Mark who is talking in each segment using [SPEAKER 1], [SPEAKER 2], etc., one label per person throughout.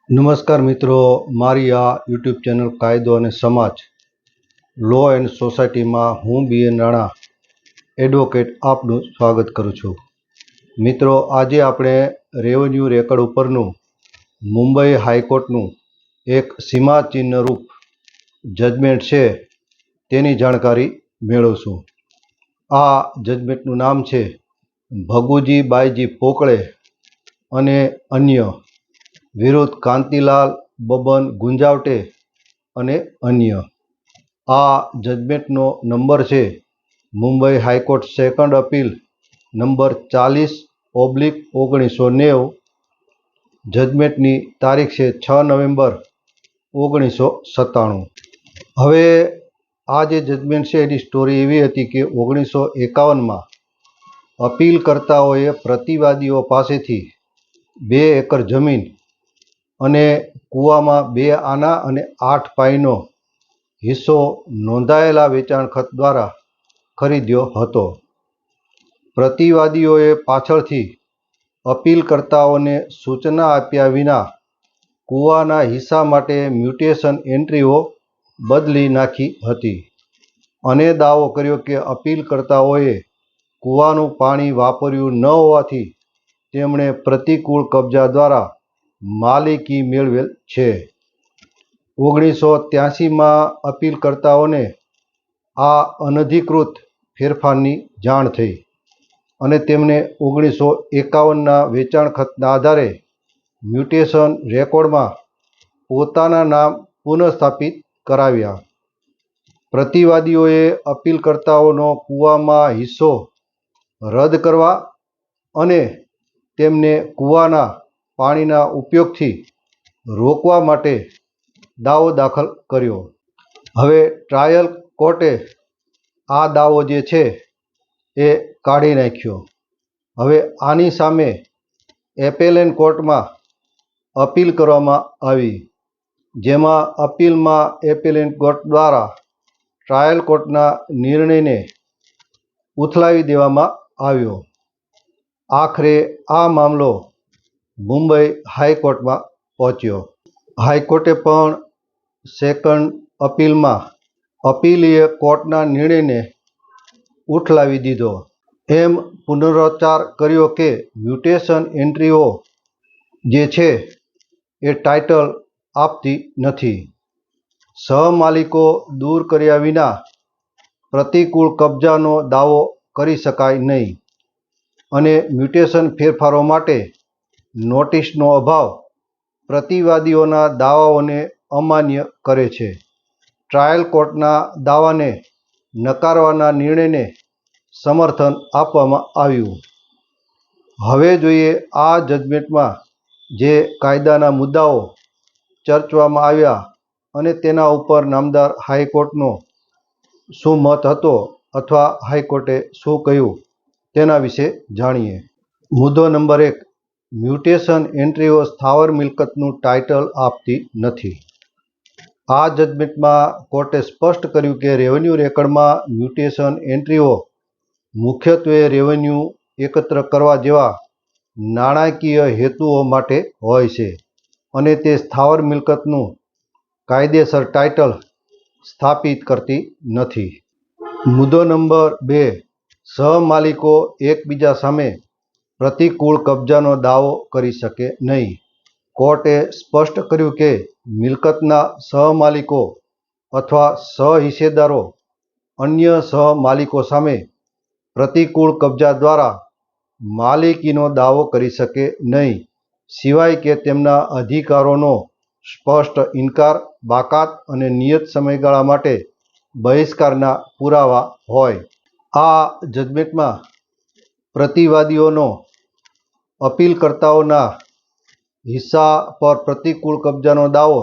[SPEAKER 1] નમસ્કાર મિત્રો, મારી આ યુટ્યુબ ચેનલ કાયદો અને સમાજ લો એન્ડ સોસાયટીમાં હું BN રાણા એડવોકેટ આપનું સ્વાગત કરું છું. મિત્રો, આજે આપણે રેવન્યુ રેકર્ડ ઉપરનું મુંબઈ હાઈકોર્ટનું એક સીમાચિહ્નરૂપ જજમેન્ટ છે તેની જાણકારી મેળવશું. આ જજમેન્ટનું નામ છે ભગુજી બાઈજી પોકળે અને અન્ય વિરુદ્ધ કાંતિલાલ બબન ગુંજાવટે અને અન્ય. આ જજમેન્ટનો નંબર છે Mumbai high court second appeal number 40/1990. જજમેન્ટની તારીખ છે 6 નવેમ્બર 1997. હવે આ જે જજમેન્ટ છે એની સ્ટોરી એવી હતી કે 1951માં અપીલકર્તાઓએ પ્રતિવાદીઓ પાસેથી 2 એકર જમીન અને કૂવામાં 2 આના અને 8 પાઈનો હિસ્સો નોંધાયેલા વેચાણ ખત દ્વારા ખરીદ્યો હતો. પ્રતિવાદીઓએ પાછળથી અપીલકર્તાઓને સૂચના આપ્યા વિના કૂવાના હિસ્સા માટે મ્યુટેશન એન્ટ્રીઓ બદલી નાખી હતી અને દાવો કર્યો કે અપીલકર્તાઓએ કૂવાનું પાણી વાપર્યું ન હોવાથી તેમણે પ્રતિકૂળ કબજા દ્વારા માલિકી મેળવેલ છે. 1983માં અપીલકર્તાઓને આ અનધિકૃત ફેરફારની જાણ થઈ અને તેમને 1951ના વેચાણ ખતના આધારે મ્યુટેશન રેકોર્ડમાં પોતાના નામ પુનઃસ્થાપિત કરાવ્યા. પ્રતિવાદીઓએ અપીલકર્તાઓનો કૂવામાં હિસ્સો રદ કરવા અને તેમને કૂવાના પાણીના ઉપયોગથી રોકવા માટે દાવો દાખલ કર્યો. હવે ટ્રાયલ કોર્ટે આ દાવો જે છે એ કાઢી નાખ્યો. હવે આની સામે એપેલેન્ટ કોર્ટમાં અપીલ કરવામાં આવી, જેમાં અપીલમાં એપેલેન્ટ કોર્ટ દ્વારા ટ્રાયલ કોર્ટના નિર્ણયને ઉથલાવી દેવામાં આવ્યો. આખરે આ મામલો મુંબઈ હાઈકોર્ટમાં પહોંચ્યો. હાઈકોર્ટે પણ સેકન્ડ અપીલમાં અપીલીય કોર્ટના નિર્ણયને ઉઠલાવી દીધો. એમ પુનરોચ્ચાર કર્યો કે મ્યુટેશન એન્ટ્રીઓ જે છે એ ટાઇટલ આપતી નથી. સહમાલિકો દૂર કર્યા વિના પ્રતિકૂળ કબજાનો દાવો કરી શકાય નહીં અને મ્યુટેશન ફેરફારો માટે નોટિસનો અભાવ પ્રતિવાદીઓના દાવાઓને અમાન્ય કરે છે. ટ્રાયલ કોર્ટના દાવાને નકારવાના નિર્ણયને સમર્થન આપવામાં આવ્યું. હવે જોઈએ આ જજમેન્ટમાં જે કાયદાના મુદ્દાઓ ચર્ચવામાં આવ્યા અને તેના ઉપર નામદાર હાઈકોર્ટનો શું મત હતો અથવા હાઈકોર્ટે શું કહ્યું તેના વિશે જાણીએ. મુદ્દો નંબર 1, મ્યુટેશન એન્ટ્રીઓ સ્થાવર મિલકતનું ટાઇટલ આપતી નથી. આ જજમેન્ટમાં કોર્ટે સ્પષ્ટ કર્યું કે રેવન્યુ રેકર્ડમાં મ્યુટેશન એન્ટ્રીઓ મુખ્યત્વે રેવન્યુ એકત્ર કરવા જેવા નાણાકીય હેતુઓ માટે હોય છે અને તે સ્થાવર મિલકતનું કાયદેસર ટાઇટલ સ્થાપિત કરતી નથી. મુદ્દો નંબર 2, સહમાલિકો એકબીજા સામે પ્રતિકૂળ કબજાનો દાવો કરી શકે નહીં. કોર્ટે સ્પષ્ટ કર્યું કે મિલકતના સહમાલિકો અથવા સહહિસ્સેદારો અન્ય સહમાલિકો સામે પ્રતિકૂળ કબજા દ્વારા માલિકીનો દાવો કરી શકે નહીં, સિવાય કે તેમના અધિકારોનો સ્પષ્ટ ઇનકાર, બાકાત અને નિયત સમયગાળા માટે બહિષ્કારના પુરાવા હોય. આ જજમેન્ટમાં પ્રતિવાદીઓનો અપીલકર્તાઓના હિસ્સા પર પ્રતિકૂળ કબજાનો દાવો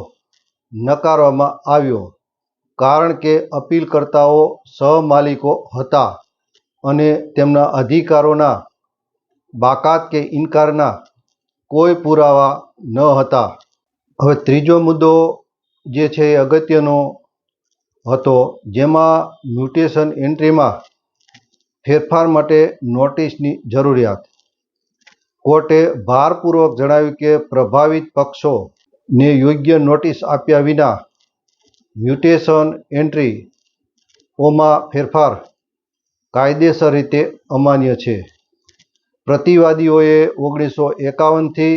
[SPEAKER 1] નકારવામાં આવ્યો, કારણ કે અપીલકર્તાઓ સહમાલિકો હતા અને તેમના અધિકારોના બાકાત કે ઇનકારના કોઈ પુરાવા ન હતા. હવે ત્રીજો મુદ્દો જે છે એ અગત્યનો હતો, જેમાં મ્યુટેશન એન્ટ્રીમાં ફેરફાર માટે નોટિસની જરૂરિયાત. કોર્ટે ભારપૂર્વક જણાવ્યું કે પ્રભાવિત પક્ષો ને યોગ્ય નોટિસ આપ્યા વિના મ્યુટેશન એન્ટ્રીઓમાં ફેરફાર કાયદેસર રીતે અમાન્ય છે. પ્રતિવાદીઓએ 1951થી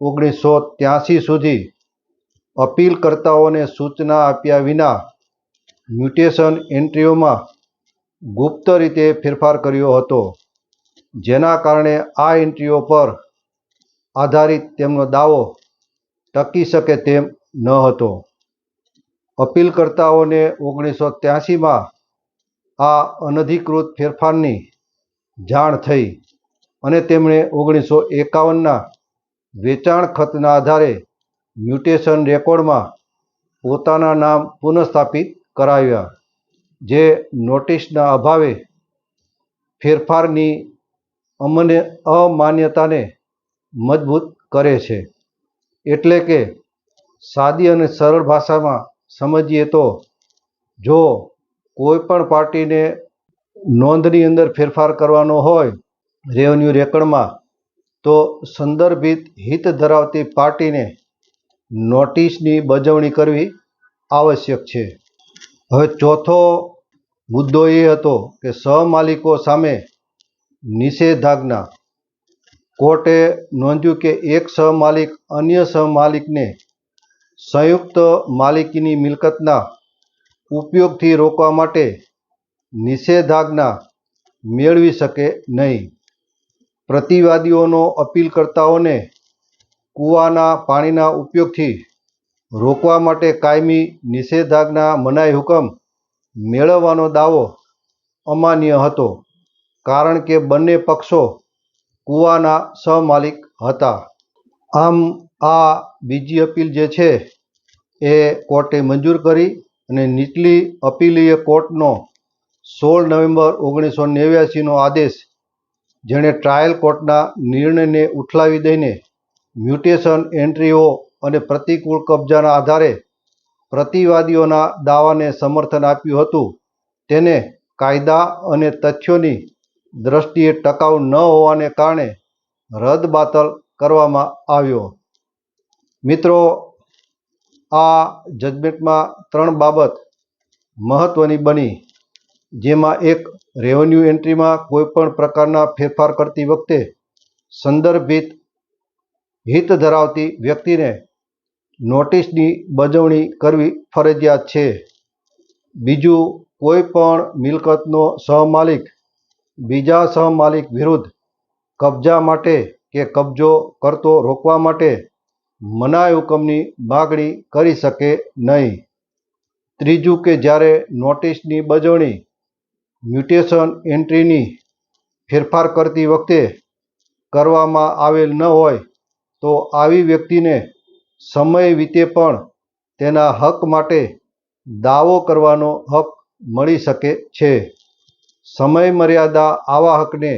[SPEAKER 1] 1983 સુધી અપીલકર્તાઓને સૂચના આપ્યા વિના મ્યુટેશન એન્ટ્રીઓમાં ગુપ્ત રીતે ફેરફાર કર્યો હતો, જેના કારણે આ એન્ટ્રીઓ પર આધારિત તેમનો દાવો ટકી શકે તેમ ન હતો. અપીલકર્તાઓને 1983માં આ અનધિકૃત ફેરફારની જાણ થઈ અને તેમણે 1951ના વેચાણ ખતના આધારે મ્યુટેશન રેકોર્ડમાં પોતાના નામ પુનઃસ્થાપિત કરાવ્યા, જે નોટિસના અભાવે ફેરફારની અમાન્યતાને મજબૂત કરે છે. એટલે કે સાદી અને સરળ ભાષામાં સમજીએ તો, જો કોઈ પણ પાર્ટીને નોંધની અંદર ફેરફાર કરવાનો હોય રેવન્યુ રેકર્ડમાં, તો સંદર્ભિત હિત ધરાવતી પાર્ટીને નોટિસની બજવણી કરવી આવશ્યક છે. હવે ચોથો મુદ્દો એ હતો કે સહમાલિકો સામે નિષેધાજ્ઞા. કોર્ટે નોંધ્યું કે એક સહમાલિક અન્ય સહમાલિકને સંયુક્ત માલિકીની મિલકતના ઉપયોગથી રોકવા માટે નિષેધાજ્ઞા મેળવી શકે નહીં. પ્રતિવાદીઓનો અપીલકર્તાઓને કૂવાના પાણીના ઉપયોગથી રોકવા માટે કાયમી નિષેધાજ્ઞા મનાઈ હુકમ મેળવવાનો દાવો અમાન્ય હતો, કારણ કે બંને પક્ષો કૂવાના સહમાલિક હતા. આમ આ બીજી અપીલ જે છે એ કોર્ટે મંજૂર કરી અને નીચલી અપીલીય કોર્ટનો 16 નવેમ્બર 1989નો આદેશ, જેણે ટ્રાયલ કોર્ટના નિર્ણયને ઉઠલાવી દઈને મ્યુટેશન એન્ટ્રીઓ અને પ્રતિકૂળ કબજાના આધારે પ્રતિવાદીઓના દાવાને સમર્થન આપ્યું હતું, તેને કાયદા અને તથ્યોની દ્રષ્ટિએ ટકાઉ ન હોવાને કારણે રદબાતલ કરવામાં આવ્યો. મિત્રો, આ જજમેન્ટમાં 3 બાબત મહત્વની બની, જેમાં એક, રેવન્યુ એન્ટ્રીમાં કોઈપણ પ્રકારના ફેરફાર કરતી વખતે સંદર્ભિત હિત ધરાવતી વ્યક્તિને નોટિસની બજવણી કરવી ફરજિયાત છે. બીજું, કોઈ પણ મિલકતનો સહમાલિક બીજા સહમાલિક વિરુદ્ધ કબજા માટે કે કબજો કરતો રોકવા માટે મનાઈ હુકમની માગણી કરી શકે નહીં. ત્રીજું, કે જ્યારે નોટિસની બજવણી મ્યુટેશન એન્ટ્રીની ફેરફાર કરતી વખતે કરવામાં આવેલ ન હોય તો આવી વ્યક્તિને સમય વીતે પણ તેના હક માટે દાવો કરવાનો હક મળી શકે છે. સમય મર્યાદા આવા હકને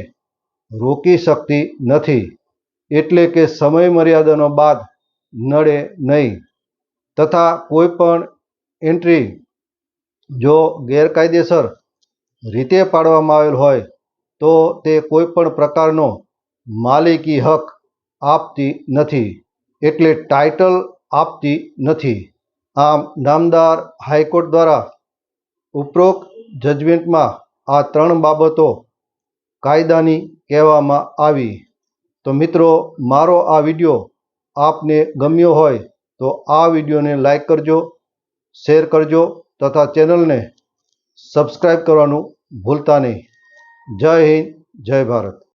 [SPEAKER 1] રોકી શકતી નથી, એટલે કે સમય મર્યાદાનો બાદ નડે નહીં. તથા કોઈ પણ એન્ટ્રી જો ગેરકાયદેસર રીતે પાડવામાં આવેલ હોય તો તે કોઈ પણ પ્રકારનો માલિકી હક આપતી નથી, એટલે ટાઇટલ આપતી નથી. આમ નામદાર હાઈકોર્ટ દ્વારા ઉપરોક્ત જજમેન્ટમાં આ 3 બાબતો કાયદાની કહેવામાં આવી. તો મિત્રો, મારો આ વિડીયો આપને ગમ્યો હોય તો આ વિડીયોને લાઈક કરજો, શેર કરજો તથા ચેનલને સબસ્ક્રાઈબ કરવાનું ભૂલતા નહીં. જય હિન્દ, જય ભારત.